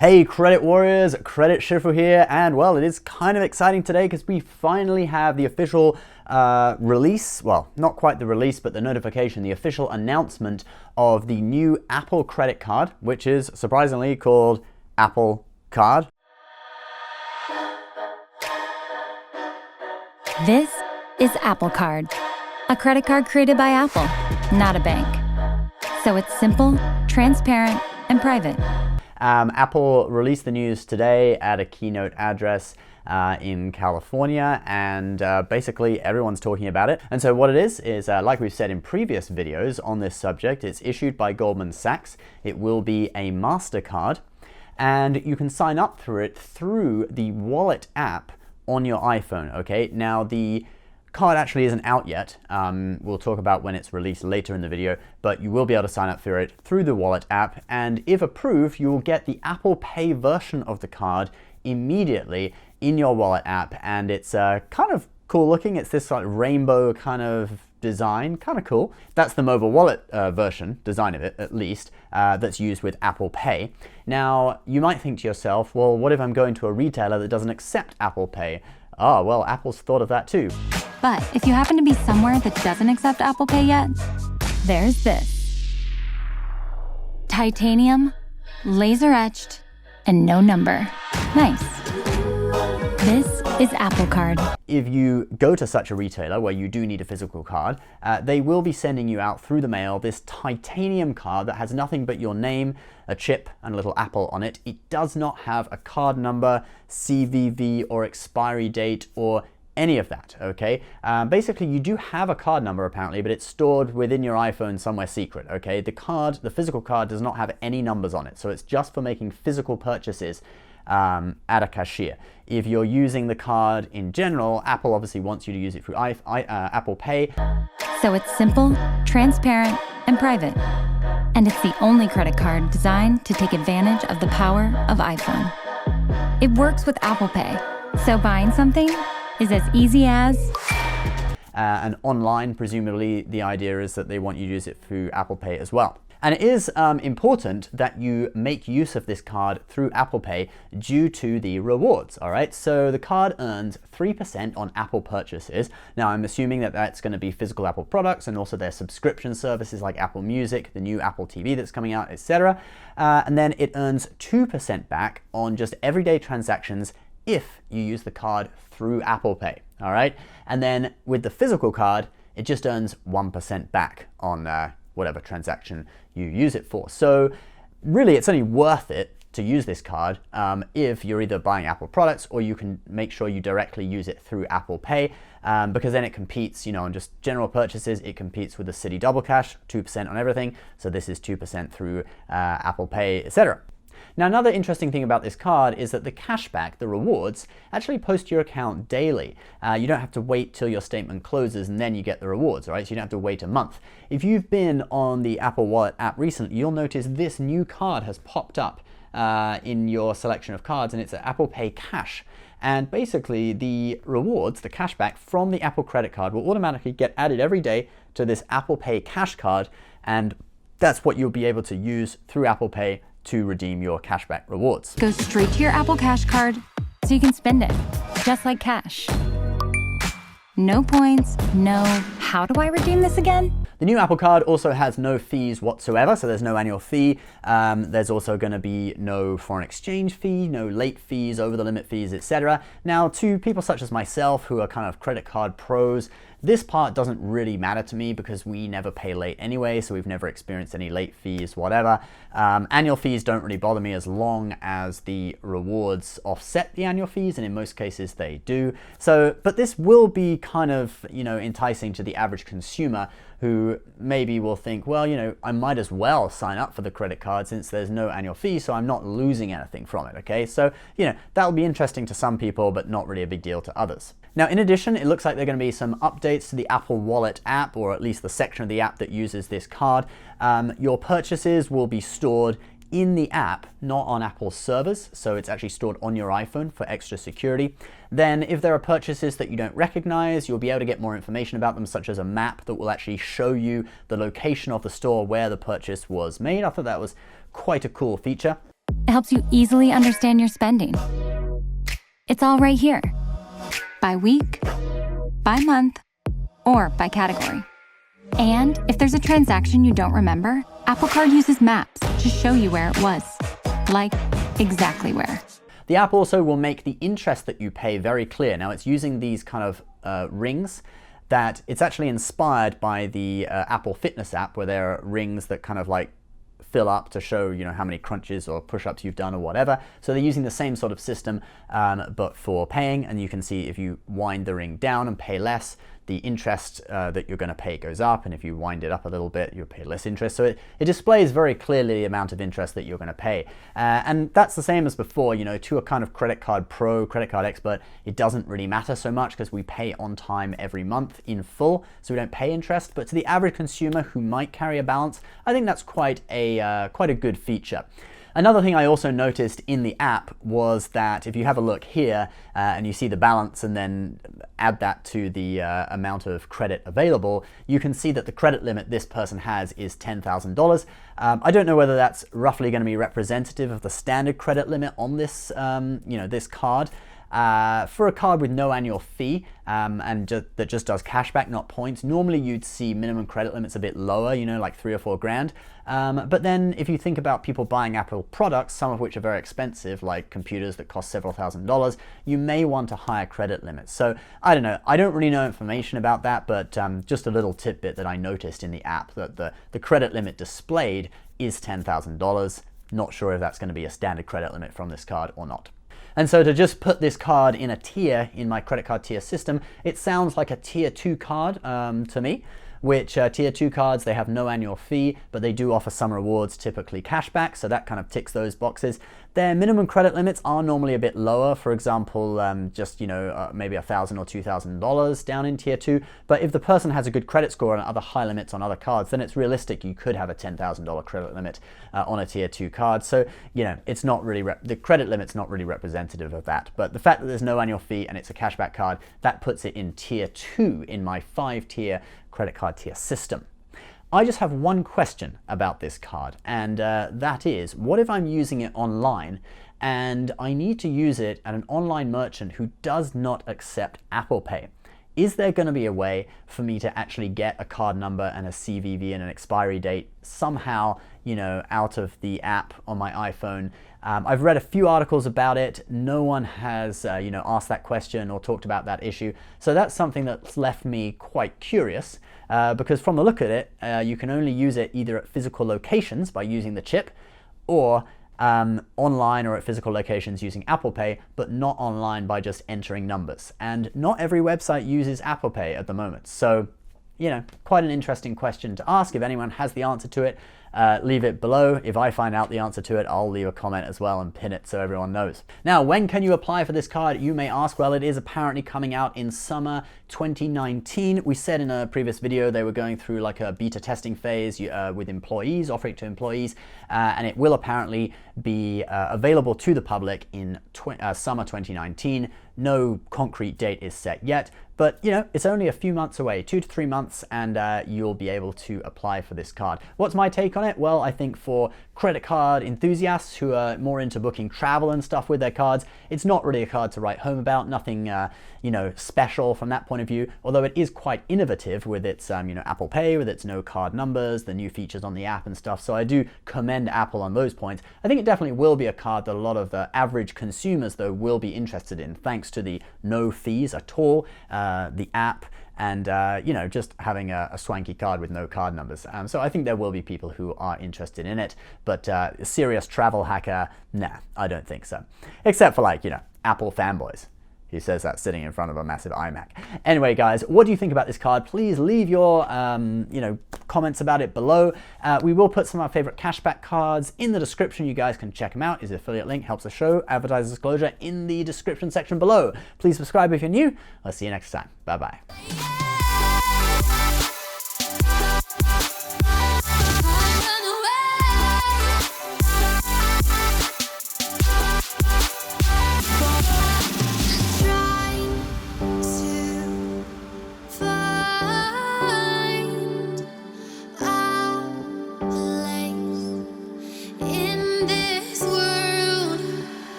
Hey credit warriors, Credit Shifu here, and well, it is kind of exciting today because we finally have the official release, well, not quite the release, but the notification, the official announcement of the new Apple credit card, which is surprisingly called Apple Card. This is Apple Card, a credit card created by Apple, not a bank. So it's simple, transparent, and private. Apple released the news today at a keynote address in California, and basically everyone's talking about it. And so what it is like we've said in previous videos on this subject, it's issued by Goldman Sachs. It will be a Mastercard, and you can sign up for it through the Wallet app on your iPhone. Okay, now the card actually isn't out yet. We'll talk about when it's released later in the video, but you will be able to sign up for it through the Wallet app, and if approved, you will get the Apple Pay version of the card immediately in your Wallet app, and it's kind of cool looking. It's this like rainbow kind of design, kind of cool. That's the mobile wallet version, design of it at least, that's used with Apple Pay. Now, you might think to yourself, well, what if I'm going to a retailer that doesn't accept Apple Pay? Oh, well, Apple's thought of that too. But if you happen to be somewhere that doesn't accept Apple Pay yet, there's this. Titanium, laser etched, and no number. Nice. This is Apple Card. If you go to such a retailer where you do need a physical card, they will be sending you out through the mail this titanium card that has nothing but your name, a chip, and a little apple on it. It does not have a card number, CVV, or expiry date, or any of that, okay? Basically, you do have a card number apparently, but it's stored within your iPhone somewhere secret, okay? The physical card does not have any numbers on it, so it's just for making physical purchases at a cashier. If you're using the card in general, Apple obviously wants you to use it through Apple Pay. So it's simple, transparent, and private. And it's the only credit card designed to take advantage of the power of iPhone. It works with Apple Pay, so buying something is as easy as... and online, presumably, the idea is that they want you to use it through Apple Pay as well. And it is important that you make use of this card through Apple Pay due to the rewards, all right? So the card earns 3% on Apple purchases. Now, I'm assuming that that's going to be physical Apple products and also their subscription services like Apple Music, the new Apple TV that's coming out, etc. And then it earns 2% back on just everyday transactions if you use the card through Apple Pay, all right? And then with the physical card, it just earns 1% back on whatever transaction you use it for. So really, it's only worth it to use this card if you're either buying Apple products or you can make sure you directly use it through Apple Pay, because then it competes, on just general purchases. It competes with the Citi Double Cash, 2% on everything. So this is 2% through Apple Pay, etc. Now, another interesting thing about this card is that the cashback, the rewards, actually post to your account daily. You don't have to wait till your statement closes and then you get the rewards, right? So you don't have to wait a month. If you've been on the Apple Wallet app recently, you'll notice this new card has popped up in your selection of cards, and it's an Apple Pay Cash. And basically, the rewards, the cashback from the Apple credit card will automatically get added every day to this Apple Pay Cash card, and that's what you'll be able to use through Apple Pay to redeem your cashback rewards. Go straight to your Apple Cash card so you can spend it, just like cash. No points, no, how do I redeem this again? The new Apple Card also has no fees whatsoever, so there's no annual fee. There's also going to be no foreign exchange fee, no late fees, over the limit fees, etc. Now, to people such as myself who are kind of credit card pros, this part doesn't really matter to me because we never pay late anyway, so we've never experienced any late fees, whatever. Annual fees don't really bother me as long as the rewards offset the annual fees, and in most cases they do. So, but this will be kind of, enticing to the average consumer who maybe will think, well, I might as well sign up for the credit card since there's no annual fee, so I'm not losing anything from it, okay? So, that'll be interesting to some people, but not really a big deal to others. Now, in addition, it looks like there are going to be some updates to the Apple Wallet app, or at least the section of the app that uses this card. Your purchases will be stored in the app, not on Apple's servers, so it's actually stored on your iPhone for extra security. Then if there are purchases that you don't recognize, you'll be able to get more information about them, such as a map that will actually show you the location of the store where the purchase was made. I thought that was quite a cool feature. It helps you easily understand your spending. It's all right here. By week, by month, or by category. And if there's a transaction you don't remember, Apple Card uses maps to show you where it was. Like, exactly where. The app also will make the interest that you pay very clear. Now, it's using these kind of rings that it's actually inspired by the Apple Fitness app, where there are rings that kind of like fill up to show, you know, how many crunches or push-ups you've done or whatever. So they're using the same sort of system, but for paying. And you can see if you wind the ring down and pay less, the interest that you're going to pay goes up, and if you wind it up a little bit, you'll pay less interest. So it displays very clearly the amount of interest that you're going to pay. And that's the same as before, you know, to a kind of credit card pro, credit card expert, it doesn't really matter so much because we pay on time every month in full, so we don't pay interest. But to the average consumer who might carry a balance, I think that's quite a good feature. Another thing I also noticed in the app was that if you have a look here and you see the balance and then add that to the amount of credit available, you can see that the credit limit this person has is $10,000. I don't know whether that's roughly going to be representative of the standard credit limit on this, this card. For a card with no annual fee and that just does cashback, not points, normally you'd see minimum credit limits a bit lower, you know, like $3 or $4 grand. But then if you think about people buying Apple products, some of which are very expensive, like computers that cost several $1,000s, you may want a higher credit limit. So I don't know. I don't really know information about that, but just a little tidbit that I noticed in the app, that the credit limit displayed is $10,000. Not sure if that's going to be a standard credit limit from this card or not. And so to just put this card in a tier in my credit card tier system, it sounds like a tier 2 card to me, which tier 2 cards, they have no annual fee, but they do offer some rewards, typically cashback, so that kind of ticks those boxes. Their minimum credit limits are normally a bit lower, for example, just, maybe $1,000 or $2,000 down in tier 2, but if the person has a good credit score and other high limits on other cards, then it's realistic you could have a $10,000 credit limit on a tier 2 card. So, it's not really, the credit limit's not really representative of that, but the fact that there's no annual fee and it's a cashback card, that puts it in tier 2 in my 5-tier credit card tier system. I just have one question about this card, and that is, what if I'm using it online and I need to use it at an online merchant who does not accept Apple Pay? Is there going to be a way for me to actually get a card number and a CVV and an expiry date somehow, out of the app on my iPhone? I've read a few articles about it. No one has, asked that question or talked about that issue. So that's something that's left me quite curious because from the look at it, you can only use it either at physical locations by using the chip or online or at physical locations using Apple Pay, but not online by just entering numbers. And not every website uses Apple Pay at the moment. So, quite an interesting question to ask. If anyone has the answer to it, leave it below. If I find out the answer to it, I'll leave a comment as well and pin it so everyone knows. Now, when can you apply for this card, you may ask? Well, it is apparently coming out in summer 2019. We said in a previous video they were going through like a beta testing phase with employees, offering it to employees, and it will apparently be available to the public in summer 2019. No concrete date is set yet, but it's only a few months away, 2 to 3 months, and you'll be able to apply for this card. What's my take on it? Well, I think for credit card enthusiasts who are more into booking travel and stuff with their cards, it's not really a card to write home about. Nothing, special from that point of view. Although it is quite innovative with its, Apple Pay, with its no card numbers, the new features on the app and stuff. So I do commend Apple on those points. I think it definitely will be a card that a lot of the average consumers, though, will be interested in, thanks to the no fees at all, the app, and just having a swanky card with no card numbers. So I think there will be people who are interested in it, but a serious travel hacker, nah, I don't think so. Except for Apple fanboys. He says that sitting in front of a massive iMac. Anyway, guys, what do you think about this card? Please leave your comments about it below. We will put some of our favorite cashback cards in the description. You guys can check them out. His affiliate link helps the show. Advertiser disclosure in the description section below. Please subscribe if you're new. I'll see you next time. Bye-bye.